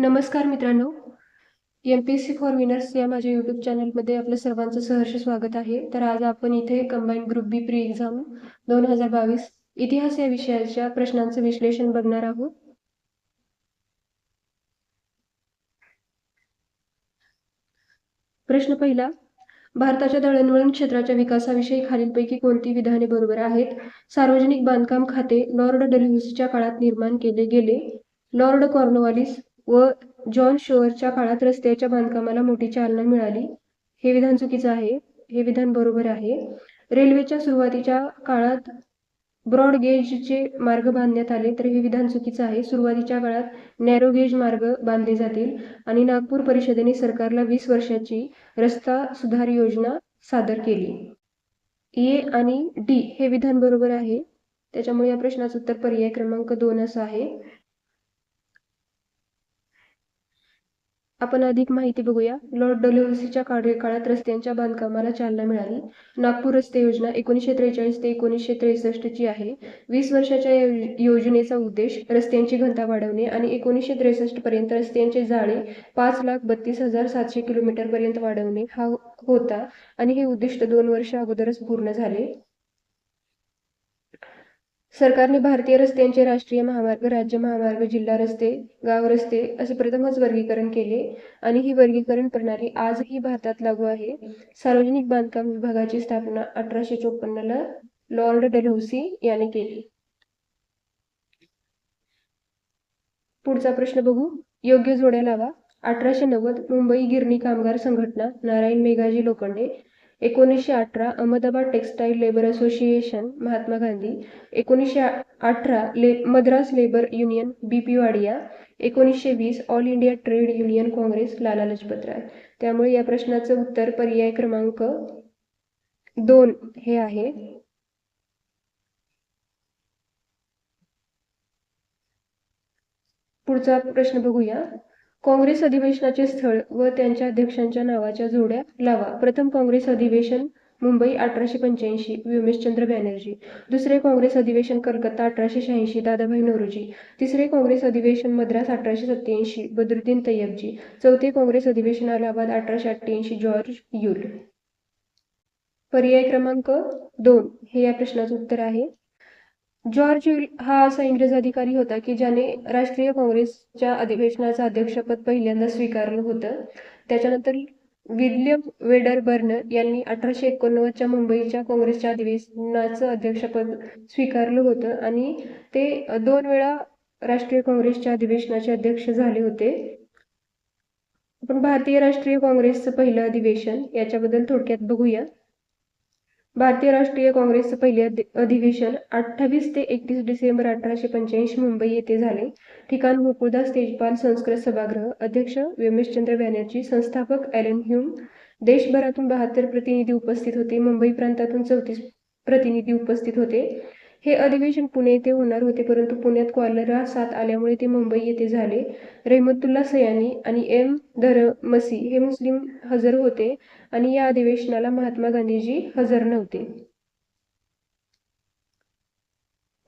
नमस्कार मित्रांनो, MPSC for winners या माझ्या यूट्यूब चॅनलमध्ये आपलं सर्वांचं सहर्ष स्वागत आहे. तर आज आपण इथे कंबाईंड ग्रुप बी प्री एक्झाम 2022 इतिहास या विषयाच्या प्रश्नांचं विश्लेषण बघणार आहोत. प्रश्न पहिला, भारताच्या दळणवळण क्षेत्राच्या विकासाविषयी खालीलपैकी कोणती विधाने बरोबर आहेत? सार्वजनिक बांधकाम खाते लॉर्ड डलहौसीच्या काळात निर्माण केले गेले. लॉर्ड कॉर्नवालिस व जॉन शोअरच्या काळात रस्त्याच्या बांधकामाला मोठी चालना मिळाली. हे विधान चुकीचं आहे. हे विधान बरोबर आहे. रेल्वेच्या सुरुवातीच्या काळात ब्रॉड गेजचे मार्ग बांधण्यात आले, तर हे विधान चुकीचं आहे. सुरुवातीच्या काळात नॅरो गेज मार्ग बांधले जातील. आणि नागपूर परिषदेने सरकारला 20 वर्षाची रस्ता सुधार योजना सादर केली. ए आणि डी हे विधान बरोबर आहे. त्याच्यामुळे या प्रश्नाचं उत्तर पर्याय क्रमांक 2 असं आहे. आपण अधिक माहिती बघूया. लॉर्ड डलहौसीच्या कार्यकाळात रस्त्यांच्या बांधकामाला चालना मिळाली. नागपूर रस्ते योजना 1943 ते 1963 ची आहे. 20 वर्षाच्या योजनेचा उद्देश रस्त्यांची घनता वाढवणे आणि 1963 पर्यंत रस्त्यांचे जाळे 5,32,700 किलोमीटर पर्यंत वाढवणे हा होता आणि हे उद्दिष्ट 2 वर्ष अगोदरच पूर्ण झाले. सरकारने भारतीय रस्त्यांचे राष्ट्रीय महामार्ग, राज्य महामार्ग, जिल्हा रस्ते, गाव रस्ते असे प्रथमच वर्गीकरण केले आणि ही वर्गीकरण प्रणाली आजही भारतात लागू आहे. सार्वजनिक बांधकाम विभागाची स्थापना 1854 ला लॉर्ड डलहौसी याने केली. पुढचा प्रश्न बघू. योग्य जोड्या लावा. 1890 मुंबई गिरणी कामगार संघटना Narayan Meghaji Lokhande. 1918 Ahmedabad textile labour association Mahatma Gandhi. 1918 Madras labour union BP Wadia. 1920 all India trade union Congress Lala Lajpat Rai. त्यामुळे या प्रश्नाचं उत्तर पर्याय क्रमांक 2 हे आहे. पुढचा प्रश्न बघूया. काँग्रेस अधिवेशनाचे स्थळ व त्यांच्या अध्यक्षांच्या नावाच्या जोड्या लावा. प्रथम काँग्रेस अधिवेशन मुंबई 1885 व्योमेशचंद्र बॅनर्जी. दुसरे काँग्रेस अधिवेशन कलकत्ता 1886 दादाभाई नौरोजी. तिसरे काँग्रेस अधिवेशन मद्रास 1887 बद्रुद्दीन तय्यबजी. चौथे काँग्रेस अधिवेशन अलाहाबाद 1888 जॉर्ज यूल. पर्याय क्रमांक 2 हे या प्रश्नाचं उत्तर आहे. जॉर्ज यूल हा असा इंग्रज अधिकारी होता की ज्याने राष्ट्रीय काँग्रेसच्या अधिवेशनाचं अध्यक्षपद पहिल्यांदा स्वीकारलं होतं. त्याच्यानंतर विल्यम वेडरबर्न यांनी 1889च्या मुंबईच्या काँग्रेसच्या अधिवेशनाचं अध्यक्षपद स्वीकारलं होतं आणि ते 2 वेळा राष्ट्रीय काँग्रेसच्या अधिवेशनाचे अध्यक्ष झाले होते. आपण भारतीय राष्ट्रीय काँग्रेसचं पहिलं अधिवेशन याच्याबद्दल थोडक्यात बघूया. भारतीय राष्ट्रीय काँग्रेसचं पहिले अधिवेशन 28 ते 31 डिसेंबर 1885 मुंबई येथे झाले. ठिकाण गोकुळदास तेजपाल संस्कृत सभागृह. अध्यक्ष व्योमेशचंद्र बॅनर्जी. संस्थापक ॲलन ह्यूम. देशभरातून 72 प्रतिनिधी उपस्थित होते. मुंबई प्रांतातून 34 प्रतिनिधी उपस्थित होते. हे अधिवेशन पुणे येथे होणार होते, परंतु पुण्यात कॉलरा साथ आल्यामुळे ते मुंबई येथे झाले. रहमतुल्ला सयानी आणि M. धरमसी हे मुस्लिम हजर होते आणि या अधिवेशनाला महात्मा गांधीजी हजर नव्हते.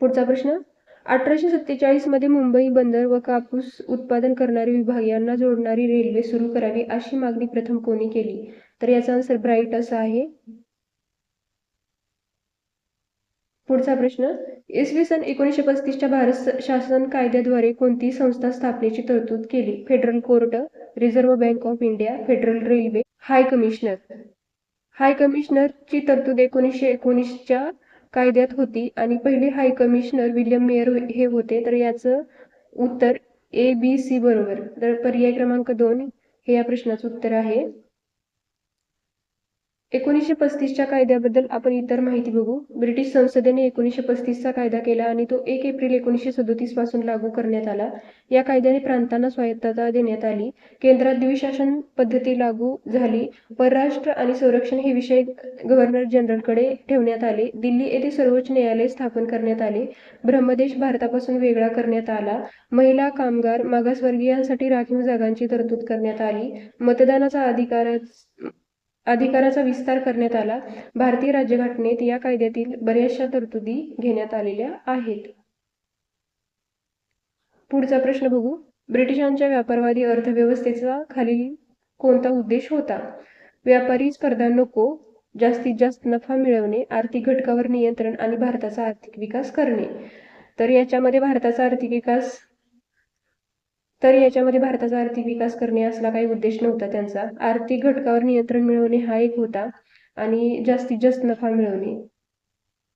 पुढचा प्रश्न. 1847 मध्ये मुंबई बंदर व कापूस उत्पादन करणारे विभाग यांना जोडणारी रेल्वे सुरू करावी अशी मागणी प्रथम कोणी केली? तर याचा आन्सर ब्राईट असा आहे. पुढचा प्रश्न. इसवी सन 1935च्या भारत शासन कायद्याद्वारे कोणती संस्था स्थापनेची तरतूद केली? Federal court, reserve bank of India, federal railway, high commissioner. High कमिशनरची तरतूद 1919च्या कायद्यात होती आणि पहिले हाय कमिशनर विल्यम मेयर हे होते. तर याचं उत्तर ABC बरोबर. तर पर्याय क्रमांक 2 हे या प्रश्नाचं उत्तर आहे. 1935च्या कायद्याबद्दल आपण इतर माहिती बघू. ब्रिटिश संसदेने 1935चा कायदा केला आणि तो 1 एप्रिल 1937 पासून लागू करण्यात आला. या कायद्याने प्रांतांना स्वायत्तता देण्यात आली. केंद्रात द्विशासन पद्धती लागू झाली. परराष्ट्र आणि संरक्षण हे विषय गव्हर्नर जनरलकडे ठेवण्यात आले. दिल्ली येथे सर्वोच्च न्यायालय स्थापन करण्यात आले. ब्रह्मदेश भारतापासून वेगळा करण्यात आला. महिला, कामगार, मागासवर्गीयांसाठी राखीव जागांची तरतूद करण्यात आली. मतदानाचा अधिकाराचा विस्तार करण्यात आला. भारतीय राज्यघटनेत या कायद्यातील बऱ्याचशा तरतुदी घेण्यात आलेल्या आहेत. पुढचा प्रश्न बघू. ब्रिटिशांच्या व्यापारवादी अर्थव्यवस्थेचा खालील कोणता उद्देश होता? व्यापारी स्पर्धा नको, जास्तीत जास्त नफा मिळवणे, आर्थिक घटकावर नियंत्रण आणि भारताचा आर्थिक विकास करणे. तर याच्यामध्ये भारताचा आर्थिक विकास करणे असला काही उद्देश नव्हता त्यांचा. आर्थिक घटकावर नियंत्रण मिळवणे हा एक होता आणि जास्तीत जास्त नफा मिळवणे,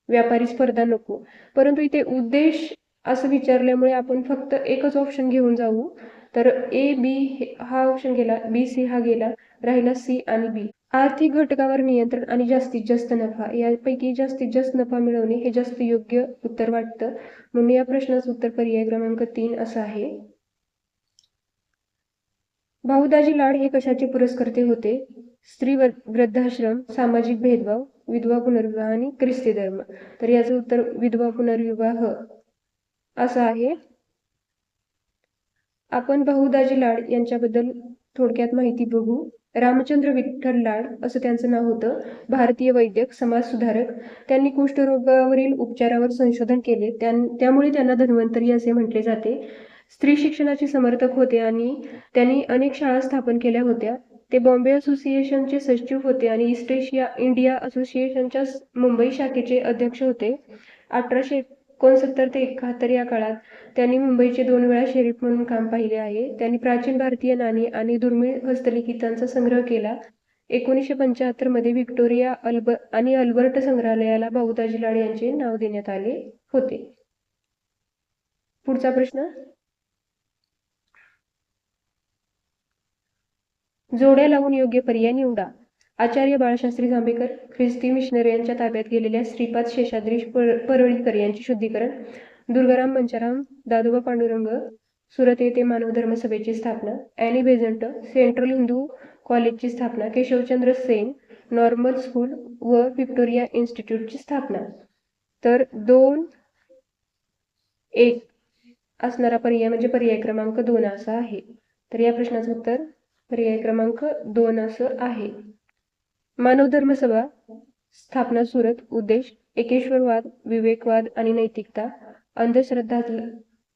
व्यापारी स्पर्धा नको. परंतु इथे उद्देश असं विचारल्यामुळे आपण फक्त एकच ऑप्शन घेऊन जाऊ. तर ए बी हा ऑप्शन गेला, बी सी हा गेला, राहिला सी आणि बी. आर्थिक घटकावर नियंत्रण आणि जास्तीत जास्त नफा यापैकी जास्तीत जास्त नफा मिळवणे हे जास्त योग्य उत्तर वाटतं, म्हणून या प्रश्नाचं उत्तर पर्याय क्रमांक 3 असं आहे. भाऊदाजी लाड हे कशाचे पुरस्कर्ते होते? स्त्री वृद्धाश्रम, सामाजिक भेदभाव, विधवा पुनर्विवाह आणि ख्रिस्ती धर्म. तर याचं उत्तर विधवा पुनर्विवाह असं आहे. आपण भाऊदाजी लाड यांच्याबद्दल थोडक्यात माहिती बघू. रामचंद्र विठ्ठल लाड असं त्यांचं नाव होतं. भारतीय वैद्यक, समाजसुधारक. त्यांनी कुष्ठरोगावरील उपचारावर संशोधन केले, त्यामुळे त्यांना धन्वंतरी असे म्हटले जाते. स्त्री शिक्षणाचे समर्थक होते आणि त्यांनी अनेक शाळा स्थापन केल्या होत्या. ते बॉम्बे असोसिएशनचे सचिव होते आणि ईस्ट एशिया इंडिया असोसिएशनच्या मुंबई शाखेचे अध्यक्ष होते. 1869 ते 71 या काळात त्यांनी मुंबईचे 2 वेळा शरीफ म्हणून काम पाहिले आहे. त्यांनी प्राचीन भारतीय नाणी आणि दुर्मिळ हस्तलिखितांचा संग्रह केला. 1975 मध्ये व्हिक्टोरिया आणि अल्बर्ट संग्रहालयाला भाऊदाजी लाड यांचे नाव देण्यात आले होते. पुढचा प्रश्न, जोड्या लावून योग्य पर्याय निवडा. आचार्य बाळशास्त्री जांभेकर, ख्रिस्ती मिशनरी यांच्या ताब्यात गेलेल्या श्रीपाद शेषाद्री परळीकर यांचे शुद्धीकरण, दुर्गाराम मंचाराम, दादोबा पांडुरंग, सुरत येथे मानव धर्म सभेची स्थापना, ॲनी बेझंट, सेंट्रल हिंदू कॉलेजची स्थापना, केशवचंद्र सेन, नॉर्मल स्कूल व व्हिक्टोरिया इन्स्टिट्यूटची स्थापना. तर 2, 1 असणारा पर्याय म्हणजे पर्याय क्रमांक 2 असा आहे. तर या प्रश्नाचं उत्तर पर्याय क्रमांक 2 असं आहे. मानव धर्म सभा स्थापना सुरत. उद्देश एकेश्वरवाद, विवेकवाद आणि नैतिकता, अंधश्रद्धा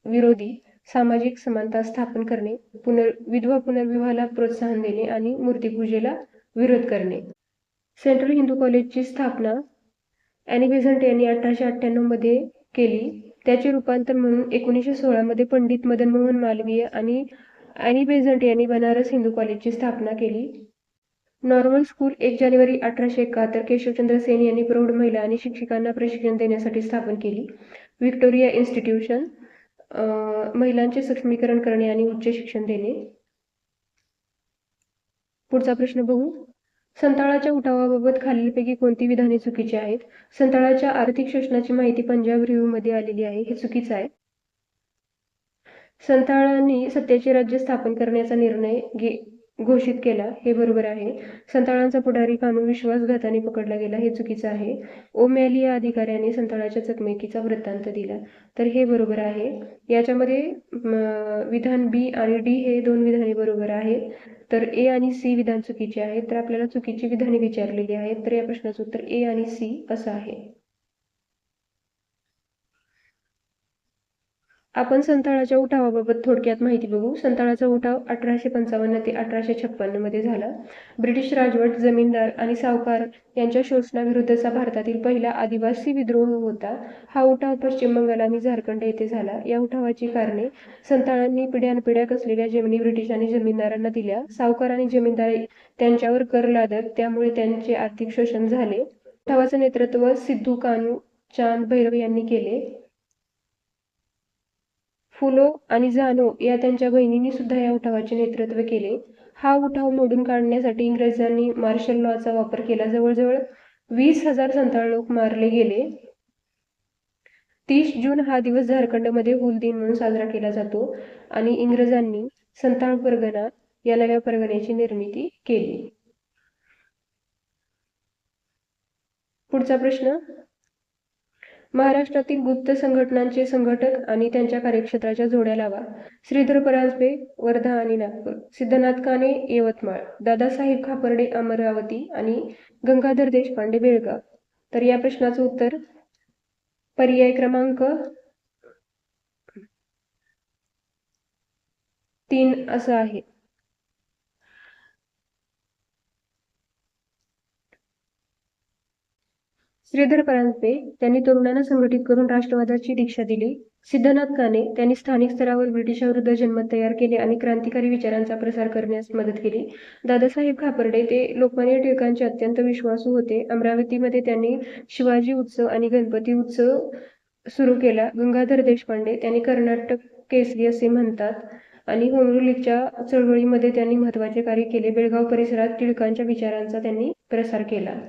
विरोधी, सामाजिक समानता स्थापन करणे, विधवा पुनर्विवाहाला प्रोत्साहन देणे आणि मूर्तिपूजेला विरोध करणे. सेंट्रल हिंदू कॉलेजची स्थापना ॲनी बेझंट यांनी 1898 मध्ये केली. त्याचे रूपांतर म्हणून 1916 मध्ये पंडित मदन मोहन मालवीय आणि ॲनी बेझंट यांनी बनारस हिंदू कॉलेजची स्थापना केली. नॉर्मल स्कूल 1 जानेवारी 1871 केशवचंद्र सेन यांनी प्रौढ महिला आणि शिक्षकांना प्रशिक्षण देण्यासाठी स्थापन केली. व्हिक्टोरिया इन्स्टिट्यूशन महिलांचे सक्षमीकरण करणे आणि उच्च शिक्षण देणे. पुढचा प्रश्न बघू. संताळाच्या उठावाबाबत खालीलपैकी कोणती विधाने चुकीची आहेत? संताळाच्या आर्थिक शोषणाची माहिती पंजाब रिव्ह्यू मध्ये आलेली आहे, हे चुकीचं आहे. संताळांनी सत्याचे राज्य स्थापन करण्याचा निर्णय घोषित केला, हे बरोबर आहे. संताळांचा पुढारी कानू विश्वासघाताने पकडला गेला, हे चुकीचं आहे. ओमॅली या अधिकाऱ्याने संताळाच्या चकमकीचा वृत्तांत दिला, तर हे बरोबर आहे. याच्यामध्ये विधान बी आणि डी हे 2 विधाने बरोबर आहेत. तर ए आणि सी विधान चुकीचे आहेत. तर आपल्याला चुकीची विधाने विचारलेली आहेत. तर या प्रश्नाचं उत्तर ए आणि सी असं आहे. आपण संताळाच्या उठावाबाबत थोडक्यात माहिती बघू. संताळाचा उठाव 1855 ते 1856 मध्ये झाला. ब्रिटिश राजवट, जमीनदार आणि सावकार यांच्या शोषणाविरुद्धचा भारतातील पहिला आदिवासी विद्रोह होता. हा उठाव पश्चिम बंगाल आणि झारखंड येथे झाला. या उठावाची कारणे, संताळांनी पिढ्यानपिढ्या कसलेल्या जमिनी ब्रिटिशांनी जमीनदारांना दिल्या. सावकार आणि जमीनदार त्यांच्यावर कर लादत, त्यामुळे त्यांचे आर्थिक शोषण झाले. उठावाचं नेतृत्व सिद्धू कान्हू चांद भैरव यांनी केले. फुलो आणि जानो या त्यांच्या बहिणींनी सुद्धा या उठावाचे नेतृत्व केले. हा उठाव मोडून काढण्यासाठी इंग्रजांनी मार्शल लॉचा वापर केला. जवळजवळ 20,000 संताळ लोक मारले गेले. 30 जून हा दिवस झारखंडमध्ये हुल दिन म्हणून साजरा केला जातो आणि इंग्रजांनी संताळ परगणा या नव्या परगण्याची निर्मिती केली. पुढचा प्रश्न, महाराष्ट्रातील गुप्त संघटनांचे संघटक आणि त्यांच्या कार्यक्षेत्राच्या जोड्या लावा. श्रीधर परांजपे वर्धा आणि नागपूर, सिद्धनाथ काणे यवतमाळ, दादासाहेब खापर्डे अमरावती आणि गंगाधर देशपांडे बेळगाव. तर या प्रश्नाचं उत्तर पर्याय क्रमांक 3 असं आहे. श्रीधर परांजपे त्यांनी तरुणांना संघटित करून राष्ट्रवादाची दीक्षा दिली. सिद्धनाथ काणे त्यांनी स्थानिक स्तरावर ब्रिटिशांविरुद्ध जनमत तयार केले आणि क्रांतिकारी विचारांचा प्रसार करण्यास मदत केली. दादासाहेब खापर्डे ते लोकमान्य टिळकांचे अत्यंत विश्वासू होते. अमरावतीमध्ये त्यांनी शिवाजी उत्सव आणि गणपती उत्सव सुरू केला. गंगाधर देशपांडे त्यांनी कर्नाटक केसरी असे म्हणतात आणि होमरूल लीगच्या चळवळीमध्ये त्यांनी महत्त्वाचे कार्य केले. बेळगाव परिसरात टिळकांच्या विचारांचा त्यांनी प्रसार केला.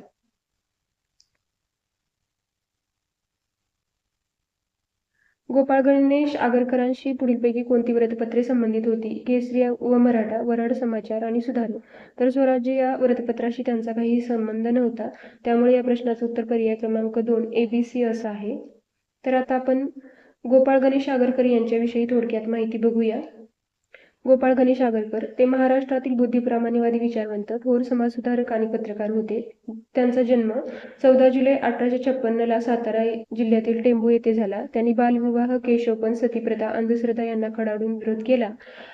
गोपाळ गणेश आगरकरांशी पुढीलपैकी कोणती वृत्तपत्रे संबंधित होती? केसरी व मराठा, वराड समाचार आणि सुधारू. तर स्वराज्य या वृत्तपत्राशी त्यांचा काही संबंध नव्हता. त्यामुळे या प्रश्नाचं उत्तर पर्याय क्रमांक 2 ABC असं आहे. तर आता आपण गोपाळ गणेश आगरकर यांच्याविषयी थोडक्यात माहिती बघूया. गोपाळ गणेश आगरकर ते महाराष्ट्रातील बुद्धिप्रामाण्यवादी विचारवंत, थोर समाजसुधारक आणि पत्रकार होते. त्यांचा जन्म 14 जुलै 1856 सातारा जिल्ह्यातील टेंभू येथे झाला. त्यांनी बालविवाह, केशवपण, सतीप्रथा, अंधश्रद्धा यांना कडाडून विरोध केला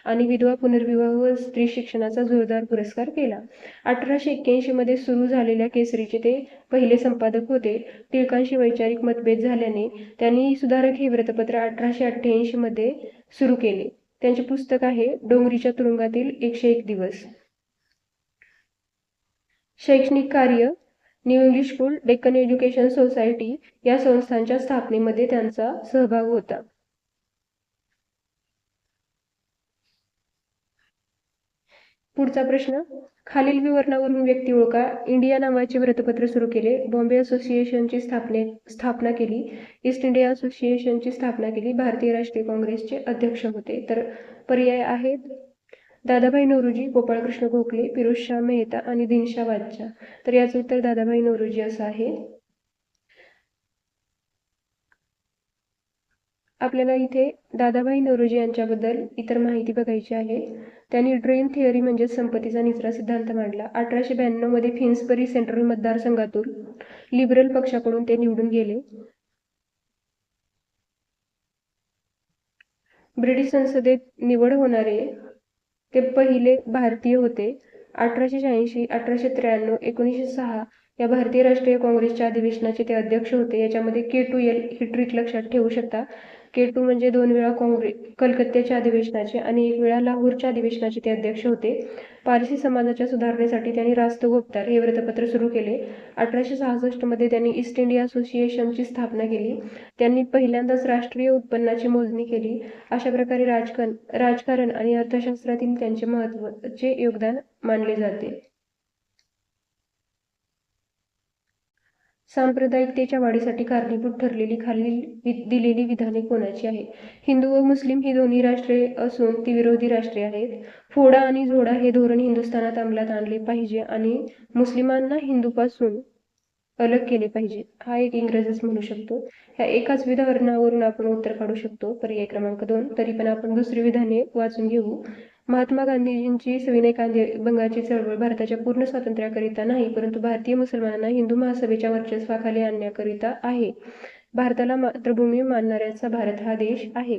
आणि विधवा पुनर्विवाह व स्त्री शिक्षणाचा जोरदार पुरस्कार केला. 1881 मध्ये सुरू झालेल्या केसरीचे ते पहिले संपादक होते. टिळकांशी वैचारिक मतभेद झाल्याने त्यांनी सुधारक हे वृत्तपत्र 1888 मध्ये सुरू केले. त्यांचे पुस्तक आहे डोंगरीच्या तुरुंगातील 101 दिवस. शैक्षणिक कार्य new English school, Deccan education society या संस्थांच्या स्थापनेमध्ये त्यांचा सहभाग होता. पुढचा प्रश्न, खालील विवरणावरून व्यक्ती ओळखा. इंडिया नावाचे वृत्तपत्र सुरू केले. बॉम्बे असोसिएशनची स्थापना केली. ईस्ट इंडिया असोसिएशनची स्थापना केली. भारतीय राष्ट्रीय काँग्रेसचे अध्यक्ष होते. तर पर्याय आहेत दादाभाई नौरोजी, गोपाळकृष्ण गोखले, फिरोजशाह मेहता आणि दिनशा वाजच्या. तर याचं उत्तर दादाभाई नौरोजी असं आहे. आपल्याला इथे दादाभाई नौरोजी यांच्याबद्दल इतर माहिती बघायची आहे. त्यांनी ड्रेन थिअरी म्हणजे संपत्तीचा निचरा सिद्धांत मांडला. 1892 मध्ये फिन्सबरी सेंट्रल मतदारसंघातून लिबरल पक्षाकडून ते निवडून गेले. ब्रिटिश संसदेत निवड होणारे ते पहिले भारतीय होते. 1886, 1893, 1906 या भारतीय राष्ट्रीय काँग्रेसच्या अधिवेशनाचे ते अध्यक्ष होते. याच्यामध्ये K2L ही ट्रिक लक्षात ठेवू शकता. K2 म्हणजे 2 वेळा कलकत्त्याच्या अधिवेशनाचे आणि 1 वेळा लाहोरच्या अधिवेशनाचे ते अध्यक्ष होते. पारसी समाजाच्या सुधारणेसाठी त्यांनी राष्ट्रगोपतार हे वृत्तपत्र सुरू केले. 1866 मध्ये त्यांनी ईस्ट इंडिया असोसिएशनची स्थापना केली. त्यांनी पहिल्यांदाच राष्ट्रीय उत्पन्नाची मोजणी केली. अशा प्रकारे राजकारण आणि अर्थशास्त्रातील त्यांचे महत्त्वाचे योगदान मानले जाते. सांप्रदायिकतेच्या वाढीसाठी कारणीभूत ठरलेली खालील दिलेली विधाने कोणाची आहे? हिंदू व मुस्लिम ही दोन्ही राष्ट्रे असून ती विरोधी राष्ट्रे आहेत. फोडा आणि झोडा हे धोरण हिंदुस्थानात अंमलात आणले पाहिजे आणि मुस्लिमांना हिंदूपासून अलग केले पाहिजे. हा एक इंग्रजच म्हणू शकतो. ह्या एकाच विधानावरून आपण उत्तर काढू शकतो. पर्याय क्रमांक 2. तरी पण आपण दुसरी विधाने वाचून घेऊ. महात्मा गांधीजींची सविनय कायदेभंगाची चळवळ भारताच्या पूर्ण स्वातंत्र्याकरिता नाही, परंतु भारतीय मुसलमानांना हिंदू महासभेच्या वर्चस्वाखाली आणण्याकरिता आहे. भारताला मातृभूमी मानणाऱ्याचा भारत हा देश आहे,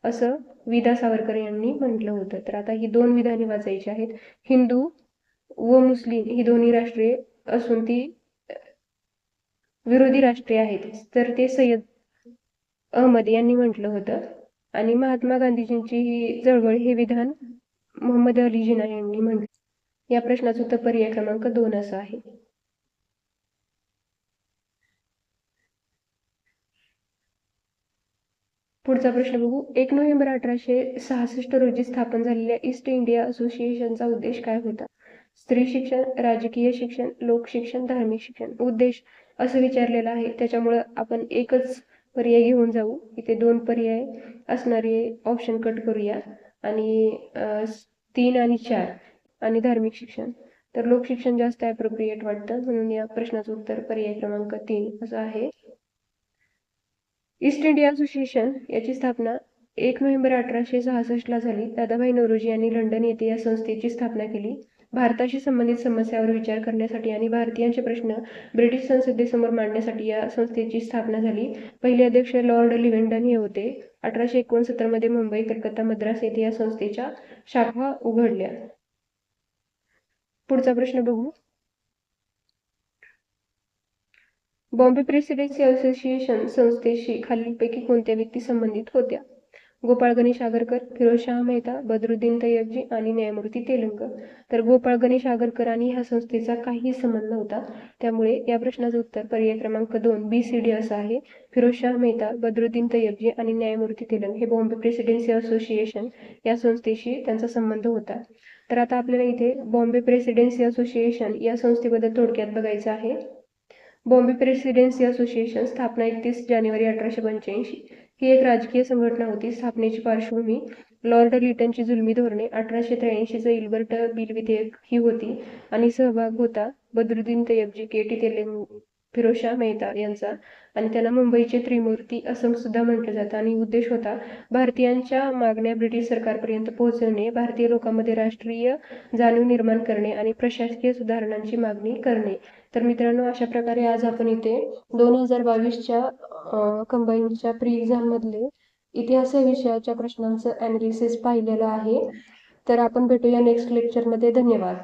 असं विदा सावरकर यांनी म्हटलं होतं. तर आता ही 2 विधाने वाचायची आहेत. हिंदू व मुस्लिम ही दोन्ही राष्ट्रे असून ती विरोधी राष्ट्रे आहेत. तर ते सय्यद अहमद यांनी म्हटलं होतं. आणि महात्मा गांधीजींची ही चळवळ हे विधान मोहम्मद अली जिना यांनी म्हटलं. या प्रश्नाचं उत्तर पर्याय क्रमांक 2 असं आहे. पुढचा प्रश्न बघू. 1 नोव्हेंबर 1866 रोजी स्थापन झालेल्या ईस्ट इंडिया असोसिएशनचा उद्देश काय होता? स्त्री शिक्षण, राजकीय शिक्षण, लोकशिक्षण, धार्मिक शिक्षण. उद्देश असं विचारलेलं आहे, त्याच्यामुळं आपण एकच पर्याय घेऊन जाऊ. इथे 2 पर्याय असणारे ऑप्शन कट करूया आणि 3 आणि 4 आणि धार्मिक शिक्षण. तर लोकशिक्षण जास्त ॲप्रोप्रिएट वाटतं, म्हणून या प्रश्नाचं उत्तर पर्याय क्रमांक 3 असं आहे. ईस्ट इंडिया असोसिएशन याची स्थापना 1 नोव्हेंबर 1866 ला झाली. दादाभाई नौरोजी यांनी लंडन येथे या संस्थेची स्थापना केली. भारताशी संबंधित समस्यावर विचार करण्यासाठी आणि भारतीयांचे प्रश्न ब्रिटिश संसदेसमोर मांडण्यासाठी या संस्थेची स्थापना झाली. पहिले अध्यक्ष लॉर्ड लिव्हिंडन हे होते. 1869 मध्ये मुंबई, कलकत्ता, मद्रास येथे या संस्थेच्या शाखा उघडल्या. पुढचा प्रश्न बघू. बॉम्बे प्रेसिडेन्सी असोसिएशन संस्थेशी खालीलपैकी कोणत्या व्यक्ती संबंधित होत्या? गोपाळ गणेश आगरकर, फिरोजशाह मेहता, बद्रुद्दीन तय्यबजी आणि न्यायमूर्ती तेलंग. तर गोपाळ गणेश आगरकर आणि ह्या संस्थेचा काही संबंध नव्हता. त्यामुळे या प्रश्नाचं उत्तर पर्याय क्रमांक 2 BCD असं आहे. फिरोजशाह मेहता, बद्रुद्दीन तय्यबजी आणि न्यायमूर्ती तेलंग हे बॉम्बे प्रेसिडेन्सी असोसिएशन या संस्थेशी त्यांचा संबंध होता. तर आता आपल्याला इथे बॉम्बे प्रेसिडेन्सी असोसिएशन या संस्थेबद्दल थोडक्यात बघायचं आहे. बॉम्बे प्रेसिडेन्सी असोसिएशन स्थापना 31 जानेवारी 1885 ही एक राजकीय संघटना होती. स्थापनेची पार्श्वभूमी लॉर्ड लिटनची जुलमी धोरणे, 1883चं इल्बर्ट बिल विधेयक ही होती आणि सहभाग होता बद्रुद्दीन तय्यबजी, KT तेलंग, फिरोजशाह मेहता यांचा आणि त्यांना मुंबईचे त्रिमूर्ती असं सुद्धा म्हटलं जातं. आणि उद्देश होता भारतीयांच्या मागण्या ब्रिटिश सरकारपर्यंत पोहोचवणे, भारतीय लोकांमध्ये राष्ट्रीय जाणीव निर्माण करणे आणि प्रशासकीय सुधारणांची मागणी करणे. तर मित्रांनो, अशा प्रकारे आज आपण इथे 2022च्या कंबाईनच्या प्री एक्झाम मधले इतिहास या विषयाच्या प्रश्नांचं ॲनालिसिस पाहिलेलं आहे. तर आपण भेटूया नेक्स्ट लेक्चरमध्ये. धन्यवाद.